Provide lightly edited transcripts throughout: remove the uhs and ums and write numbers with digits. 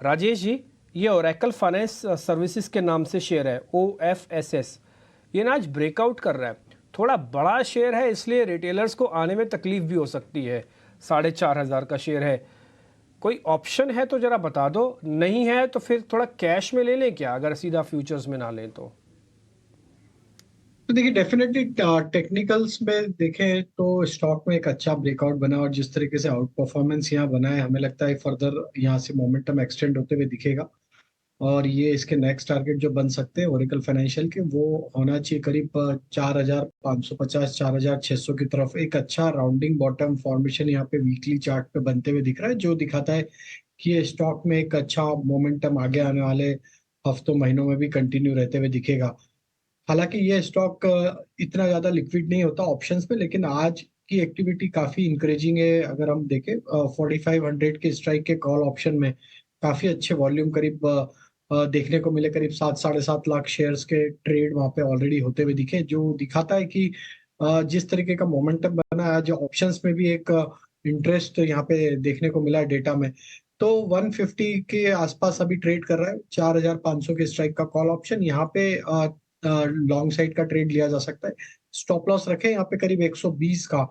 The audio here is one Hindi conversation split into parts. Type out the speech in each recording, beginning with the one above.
राजेश जी, ये ओरेकल फाइनेंस सर्विसेज के नाम से शेयर है OFSS। ये ना आज ब्रेकआउट कर रहा है। थोड़ा बड़ा शेयर है, इसलिए रिटेलर्स को आने में तकलीफ भी हो सकती है। 4,500 का शेयर है। कोई ऑप्शन है तो ज़रा बता दो, नहीं है तो फिर थोड़ा कैश में ले लें क्या, अगर सीधा फ्यूचर्स में ना लें तो। तो देखिए डेफिनेटली टेक्निकल्स में देखें तो स्टॉक में एक अच्छा ब्रेकआउट बना और जिस तरीके से आउट परफॉर्मेंस यहाँ बना है हमें लगता है फर्दर यहाँ से मोमेंटम एक्सटेंड होते हुए दिखेगा। और ये इसके नेक्स्ट टारगेट जो बन सकते हैं ओरेकल फाइनेंशियल के वो होना चाहिए करीब 4,550 4,600 की तरफ। एक अच्छा राउंडिंग बॉटम फॉर्मेशन यहाँ पे वीकली चार्ट पे बनते हुए दिख रहा है जो दिखाता है कि ये स्टॉक में एक अच्छा मोमेंटम आगे आने वाले हफ्तों महीनों में भी कंटिन्यू रहते हुए दिखेगा। हालांकि ये स्टॉक इतना ज्यादा लिक्विड नहीं होता ऑप्शंस में, लेकिन आज की एक्टिविटी काफी इंकरेजिंग है। अगर हम देखें 4,500 के स्ट्राइक के कॉल ऑप्शन में काफी अच्छे वॉल्यूम करीब देखने को मिले। करीब 7 साढ़े 7 लाख शेयर्स के ट्रेड वहां पे ऑलरेडी होते हुए दिखे, जो दिखाता है कि जिस तरीके का मोमेंटम बना है आज ऑप्शंस में भी एक इंटरेस्ट यहाँ पे देखने को मिला है डेटा में। तो 150 के आसपास अभी ट्रेड कर रहा है। 4,500 के स्ट्राइक का कॉल ऑप्शन यहाँ पे लॉन्ग साइड का ट्रेड लिया जा सकता है। स्टॉप लॉस रखें यहाँ पे करीब 120 का।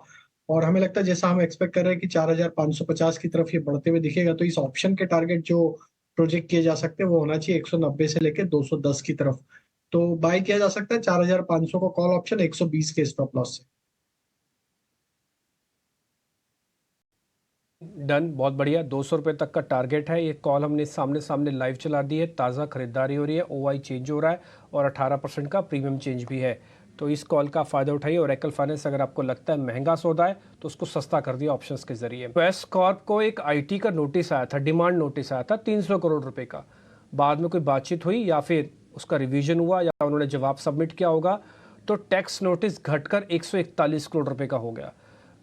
और हमें लगता है जैसा हम एक्सपेक्ट कर रहे हैं कि 4,550 की तरफ ये बढ़ते हुए दिखेगा, तो इस ऑप्शन के टारगेट जो प्रोजेक्ट किए जा सकते हैं वो होना चाहिए 190 से लेकर 210 की तरफ। तो बाय किया जा सकता है 4,500 का कॉल ऑप्शन 120 के स्टॉप लॉस से। डन, बहुत बढ़िया। 200 रुपये तक का टारगेट है। ये कॉल हमने सामने सामने लाइव चला दी है। ताज़ा खरीदारी हो रही है, OI चेंज हो रहा है और 18% का प्रीमियम चेंज भी है। तो इस कॉल का फ़ायदा उठाइए। ओरेकल फाइनेंस अगर आपको लगता है महंगा सौदा है तो उसको सस्ता कर दिया ऑप्शंस के जरिए। क्वेस्ट कॉर्प को एक IT का नोटिस आया था, डिमांड नोटिस आया था 300 करोड़ रुपए का। बाद में कोई बातचीत हुई या फिर उसका रिवीजन हुआ या उन्होंने जवाब सबमिट किया होगा, तो टैक्स नोटिस घटकर 141 करोड़ रुपए का हो गया।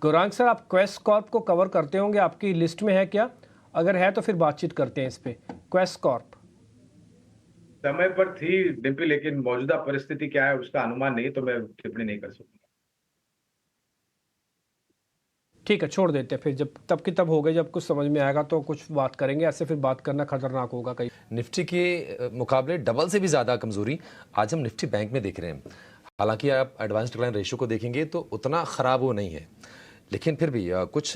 गौरांग सर, आप क्वेस्ट कॉर्प को कवर करते होंगे, आपकी लिस्ट में है क्या? अगर है तो फिर बातचीत करते हैं इस पे। क्वेस्ट कॉर्प समय पर थी डिम्पी, लेकिन मौजूदा परिस्थिति क्या है उसका अनुमान नहीं, तो मैं टिप्पणी नहीं कर सकूंगा। ठीक है, छोड़ देते हैं फिर। जब तब की तब हो गए, जब कुछ समझ में आएगा तो कुछ बात करेंगे। ऐसे फिर बात करना खतरनाक होगा कहीं। निफ्टी के मुकाबले डबल से भी ज़्यादा कमजोरी आज हम निफ्टी बैंक में देख रहे हैं। हालांकि आप एडवांस डिक्लाइन रेशियो को देखेंगे तो उतना ख़राब वो नहीं है, लेकिन फिर भी कुछ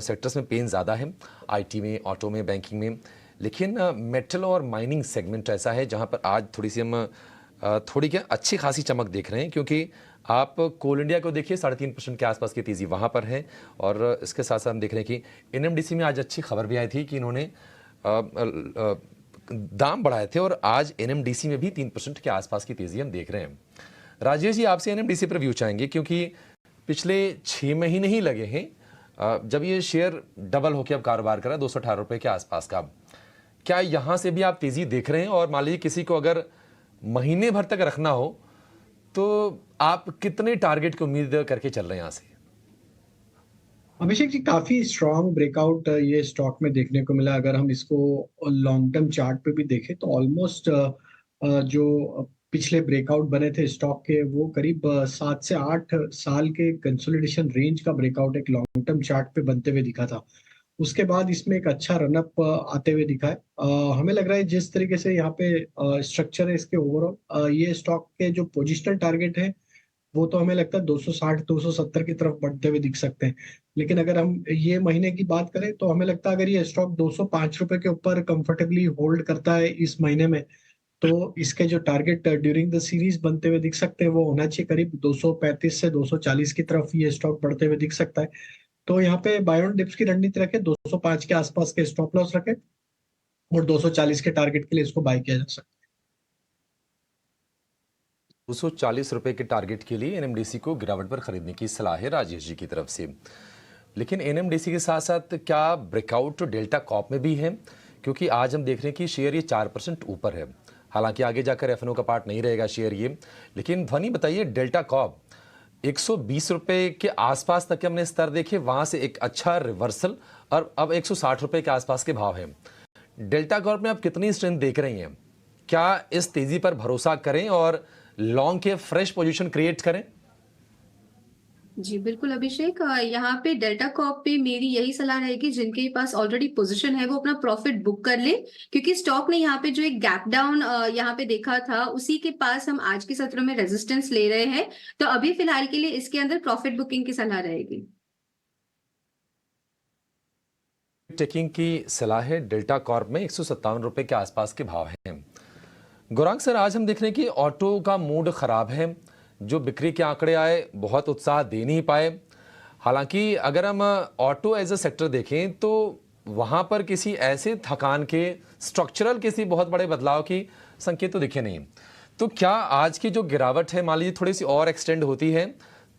सेक्टर्स में पेन ज़्यादा है, IT में, ऑटो में, बैंकिंग में। लेकिन मेटल और माइनिंग सेगमेंट ऐसा है जहां पर आज थोड़ी सी हम थोड़ी क्या अच्छी खासी चमक देख रहे हैं, क्योंकि आप कोल इंडिया को देखिए 3.5% के आसपास की तेज़ी वहां पर है। और इसके साथ साथ हम देख रहे हैं कि NMDC में आज अच्छी खबर भी आई थी कि इन्होंने दाम बढ़ाए थे और आज NMDC में भी 3% के आसपास की तेज़ी हम देख रहे हैं। राजेश जी, आपसे NMDC पर व्यू चाहेंगे, क्योंकि पिछले 6 महीने ही लगे हैं जब ये शेयर डबल होकर अब कारोबार कर रहा है 218 रुपए के आसपास का। क्या यहां से भी आप तेजी देख रहे हैं? और मान लीजिए किसी को अगर महीने भर तक रखना हो तो आप कितने टारगेट की उम्मीद करके चल रहे हैं यहां से? अभिषेक जी, काफी स्ट्रॉन्ग ब्रेकआउट ये स्टॉक में देखने को मिला। अगर हम इसको लॉन्ग टर्म चार्ट पे भी देखें तो ऑलमोस्ट जो पिछले ब्रेकआउट बने थे स्टॉक के वो करीब 7 से 8 साल के कंसोलिडेशन रेंज का ब्रेकआउट एक लॉन्ग टर्म चार्ट पे बनते हुए दिखा था। उसके बाद इसमें एक अच्छा रनअप आते हुए दिखा है। हमें लग रहा है जिस तरीके से यहाँ पे स्ट्रक्चर है इसके ओवरऑल, ये स्टॉक के जो पोजिशनल टारगेट है वो तो हमें लगता है 260 270 की तरफ बढ़ते हुए दिख सकते हैं। लेकिन अगर हम ये महीने की बात करें तो हमें लगता है अगर ये स्टॉक 205 रुपए के ऊपर कंफर्टेबली होल्ड करता है इस महीने में, तो इसके जो टारगेट ड्यूरिंग द सीरीज बनते हुए दिख सकते हैं वो होना चाहिए करीब 235 से 240 की तरफ ये स्टॉक बढ़ते हुए दिख सकता है। तो यहाँ पे बाय ऑन डिप्स की रणनीति रखें, 205 के आसपास के स्टॉप लॉस रखें और 240 के टारगेट के लिए इसको बाय किया जा सकता है। 240 रुपए के टारगेट के लिए NMDC को गिरावट पर खरीदने की सलाह है राजेश जी की तरफ से। लेकिन NMDC के साथ साथ क्या ब्रेकआउट डेल्टा कॉप में भी है? क्योंकि आज हम देख रहे हैं कि शेयर ये 4% ऊपर है। हालांकि आगे जाकर FNO का पार्ट नहीं रहेगा शेयर ये। लेकिन ध्वनि बताइए, डेल्टा कॉप 120 रुपए के आसपास तक के हमने स्तर देखे, वहां से एक अच्छा रिवर्सल और अब 160 रुपए के आसपास के भाव हैं। डेल्टा कॉर्प में आप कितनी स्ट्रेंथ देख रही हैं? क्या इस तेजी पर भरोसा करें और लॉन्ग के फ्रेश पोजीशन क्रिएट करें? जी बिल्कुल अभिषेक, यहाँ पे डेल्टा कॉप पे मेरी यही सलाह रहेगी, जिनके पास ऑलरेडी पोजीशन है वो अपना प्रॉफिट बुक कर ले, क्योंकि स्टॉक ने यहाँ पे जो एक गैप डाउन यहाँ पे देखा था, उसी के पास हम आज के सत्र में रेजिस्टेंस ले रहे हैं। तो अभी फिलहाल के लिए इसके अंदर प्रॉफिट बुकिंग की सलाह रहेगी। टेकिंग की सलाह है। डेल्टा कॉर्प में 157 रुपए के आसपास के भाव हैं। गौरांग सर, आज हम देख रहे हैं कि ऑटो का मूड खराब है। जो बिक्री के आंकड़े आए बहुत उत्साह दे नहीं पाए। हालांकि अगर हम ऑटो एज अ सेक्टर देखें तो वहां पर किसी ऐसे थकान के स्ट्रक्चरल किसी बहुत बड़े बदलाव की संकेत तो दिखे नहीं। तो क्या आज की जो गिरावट है मान लीजिए थोड़ी सी और एक्सटेंड होती है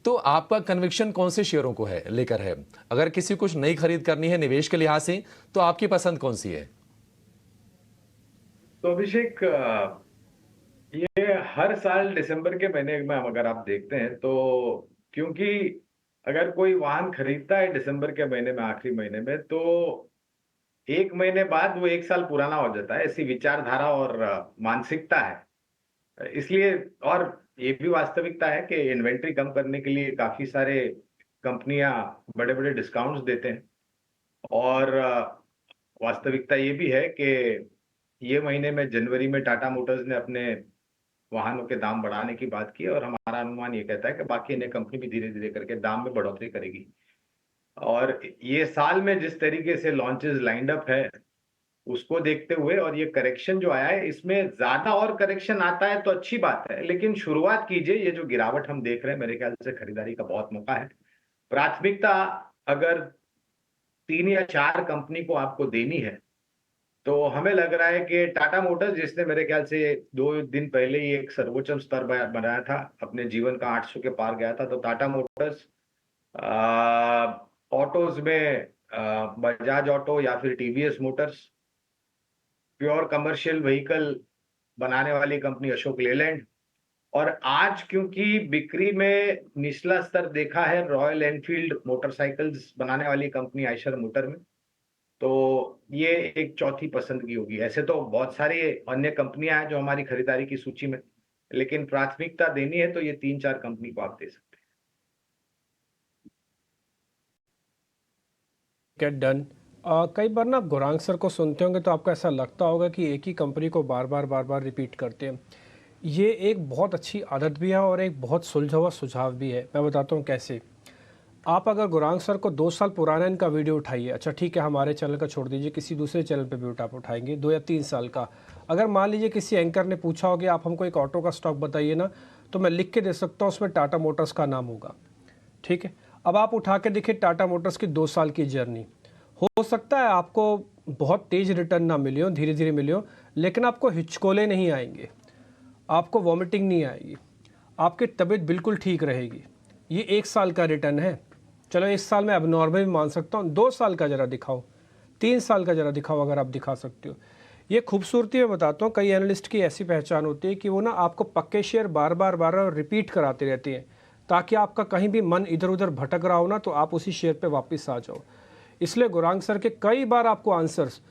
तो आपका कन्विक्शन कौन से शेयरों को है लेकर है? अगर किसी कुछ नई खरीद करनी है निवेश के लिहाज से तो आपकी पसंद कौन सी है? तो अभिषेक, ये हर साल दिसंबर के महीने में अगर आप देखते हैं तो, क्योंकि अगर कोई वाहन खरीदता है दिसंबर के महीने में, आखिरी महीने में, तो एक महीने बाद वो एक साल पुराना हो जाता है। ऐसी विचारधारा और मानसिकता है। इसलिए, और ये भी वास्तविकता है कि इन्वेंट्री कम करने के लिए काफी सारे कंपनियां बड़े बड़े डिस्काउंट्स देते हैं। और वास्तविकता ये भी है कि ये महीने में जनवरी में टाटा मोटर्स ने अपने वाहनों के दाम बढ़ाने की बात की, और हमारा अनुमान ये कहता है कि बाकी अन्य कंपनी भी धीरे धीरे करके दाम में बढ़ोतरी करेगी। और ये साल में जिस तरीके से लॉन्चेस लाइंड अप है उसको देखते हुए, और ये करेक्शन जो आया है, इसमें ज्यादा और करेक्शन आता है तो अच्छी बात है, लेकिन शुरुआत कीजिए। ये जो गिरावट हम देख रहे हैं, मेरे ख्याल से खरीदारी का बहुत मौका है। प्राथमिकता अगर 3 या 4 कंपनी को आपको देनी है तो हमें लग रहा है कि टाटा मोटर्स, जिसने मेरे ख्याल से 2 दिन पहले ही एक सर्वोच्च स्तर बनाया था, अपने जीवन का 800 के पार गया था, तो टाटा मोटर्स ऑटोज में बजाज ऑटो या फिर TVS Motors, pure commercial vehicle बनाने वाली कंपनी अशोक लेलैंड, और आज क्योंकि बिक्री में निचला स्तर देखा है रॉयल एनफील्ड मोटरसाइकिल्स बनाने वाली कंपनी आयशर मोटर में, तो ये एक चौथी पसंदगी होगी। ऐसे तो बहुत सारी अन्य कंपनियां हैं जो हमारी खरीदारी की सूची में, लेकिन प्राथमिकता देनी है तो ये 3-4 कंपनी को आप दे सकते हैं। Get done. कई बार ना आप गौरांग सर को सुनते होंगे तो आपको ऐसा लगता होगा कि एक ही कंपनी को बार बार रिपीट करते हैं। ये एक बहुत अच्छी आदत भी है और एक बहुत सुलझा हुआ सुझाव भी है। मैं बताता हूँ कैसे। आप अगर गौरांग सर को 2 साल पुराना इनका वीडियो उठाइए, अच्छा ठीक है हमारे चैनल का छोड़ दीजिए, किसी दूसरे चैनल पे भी आप उठाएंगे 2 या 3 साल का। अगर मान लीजिए किसी एंकर ने पूछा हो कि आप हमको एक ऑटो का स्टॉक बताइए ना, तो मैं लिख के दे सकता हूँ, उसमें टाटा मोटर्स का नाम होगा। ठीक है, अब आप उठा के देखिए टाटा मोटर्स की 2 साल की जर्नी। हो सकता है आपको बहुत तेज़ रिटर्न ना मिले हो, धीरे धीरे मिले हो, लेकिन आपको हिचकोले नहीं आएंगे, आपको वॉमिटिंग नहीं आएगी, आपकी तबीयत बिल्कुल ठीक रहेगी। ये 1 साल का रिटर्न है। चलो 1 साल में अब नॉर्मल भी मान सकता हूँ, 2 साल का ज़रा दिखाओ, 3 साल का ज़रा दिखाओ अगर आप दिखा सकते हो। ये खूबसूरती मैं बताता हूँ, कई एनालिस्ट की ऐसी पहचान होती है कि वो ना आपको पक्के शेयर बार बार रिपीट कराते रहते हैं, ताकि आपका कहीं भी मन इधर उधर भटक रहा हो ना तो आप उसी शेयर पे वापस आ जाओ। इसलिए गौरांग सर के कई बार आपको आंसर्स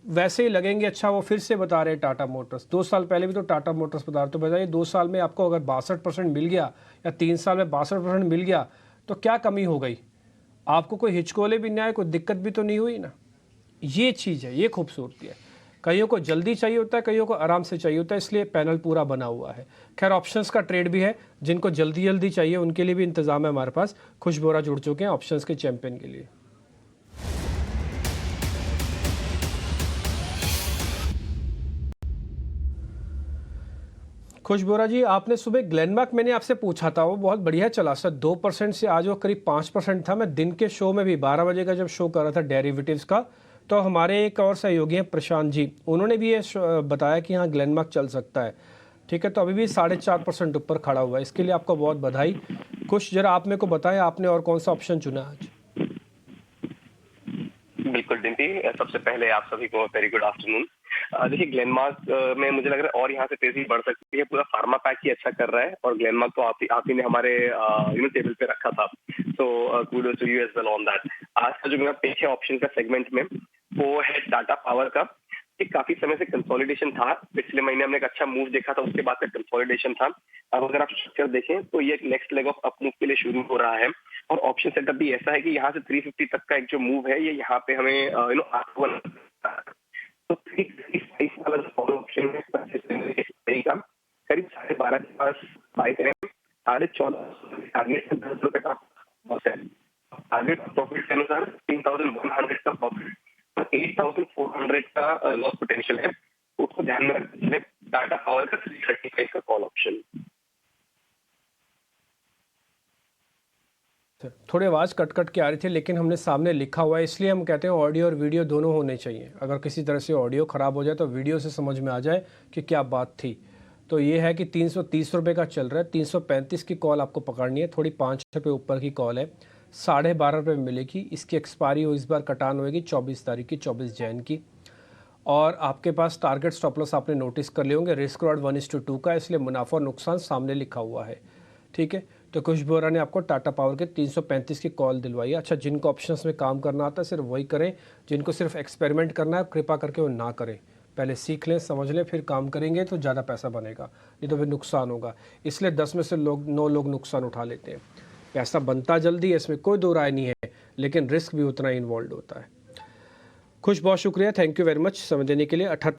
वैसे ही लगेंगे, अच्छा वो फिर से बता रहे हैं टाटा मोटर्स, 2 साल पहले भी तो टाटा मोटर्स बता रहे, तो बताइए 2 साल में आपको अगर 62% मिल गया या 3 साल में 62% मिल गया तो क्या कमी हो गई? आपको कोई हिचकोले भी नहीं आए, कोई दिक्कत भी तो नहीं हुई ना। ये चीज़ है, ये खूबसूरती है। कईयों को जल्दी चाहिए होता है, कईयों को आराम से चाहिए होता है, इसलिए पैनल पूरा बना हुआ है। खैर ऑप्शंस का ट्रेड भी है, जिनको जल्दी जल्दी चाहिए उनके लिए भी इंतजाम है हमारे पास। खुश बोरा जुड़ चुके हैं ऑप्शंस के चैंपियन के लिए। खुश बोरा जी, आपने सुबह ग्लेनमार्क मैंने आपसे पूछा था, वो बहुत बढ़िया चला सर, 2% से आज वो करीब 5% था। मैं दिन के शो में भी 12 बजे का जब शो कर रहा था डेरिवेटिव्स का, तो हमारे एक और सहयोगी हैं प्रशांत जी, उन्होंने भी ये बताया कि हाँ ग्लेनमार्क चल सकता है। ठीक है, तो अभी भी 4.5% ऊपर खड़ा हुआ है, इसके लिए आपको बहुत बधाई। खुश, जरा आप मेरे को बताएं आपने और कौन सा ऑप्शन चुना आज? बिल्कुल डिम्पी, सबसे पहले आप सभी को वेरी गुड आफ्टरनून। देखिए ग्लेनमार्क में मुझे लग रहा है और यहाँ से तेजी बढ़ सकती है। पूरा फार्मा पैक ही अच्छा कर रहा है और ग्लेनमार्क तो आप ही ने हमारे टेबल पे रखा था, तो kudos to you as well on that. आज का जो मेरा पिक है ऑप्शन का सेगमेंट में वो है टाटा पावर का। ये काफी समय से कंसोलिडेशन था। पिछले महीने हमने एक अच्छा मूव देखा था, उसके बाद का कंसोलिडेशन था। अब अगर आप स्ट्रक्चर देखें तो ये एक next leg of up move के लिए शुरू हो रहा है और ऑप्शन सेटअप भी ऐसा है कि यहाँ से 350 तक का एक जो मूव है ये यहाँ पे हमें तो 355 वाला जो फॉलो ऑप्शन है का करीब 12.5 के पास बाय करें। 14.5 टारगेट से 10 रुपए का लॉस है। टारगेट प्रॉफिट के अनुसार 3,100 का प्रॉफिट और 8,400 का लॉस पोटेंशियल है, उसको ध्यान में रखते टाटा पावर का 335 का कॉल ऑप्शन। थोड़ी आवाज़ कट कट के आ रही थी, लेकिन हमने सामने लिखा हुआ है, इसलिए हम कहते हैं ऑडियो और वीडियो दोनों होने चाहिए। अगर किसी तरह से ऑडियो ख़राब हो जाए तो वीडियो से समझ में आ जाए कि क्या बात थी। तो ये है कि 330 रुपये का चल रहा है, 335 की कॉल आपको पकड़नी है, थोड़ी 5 रुपये ऊपर की कॉल है, 12.5 रुपये में मिलेगी। इसकी एक्सपायरी हो इस बार कटान होएगी 24 तारीख की, 24 जैन की। और आपके पास टारगेट स्टॉप लॉस आपने नोटिस कर लिए होंगे, रिस्क रॉड 1:2 का, इसलिए मुनाफा और नुकसान सामने लिखा हुआ है। ठीक है, तो खुशबू बोरा ने आपको टाटा पावर के 335 की कॉल दिलवाई है। अच्छा, जिनको ऑप्शंस में काम करना आता है सिर्फ वही करें, जिनको सिर्फ एक्सपेरिमेंट करना है कृपा करके वो ना करें। पहले सीख लें, समझ लें, फिर काम करेंगे तो ज़्यादा पैसा बनेगा, नहीं तो फिर नुकसान होगा। इसलिए 10 में से 9 लोग नुकसान उठा लेते हैं। पैसा बनता जल्दी है, इसमें कोई दो राय नहीं है, लेकिन रिस्क भी उतना ही इन्वॉल्व होता है। खुश, बहुत शुक्रिया, थैंक यू वेरी मच समय देने के लिए। 78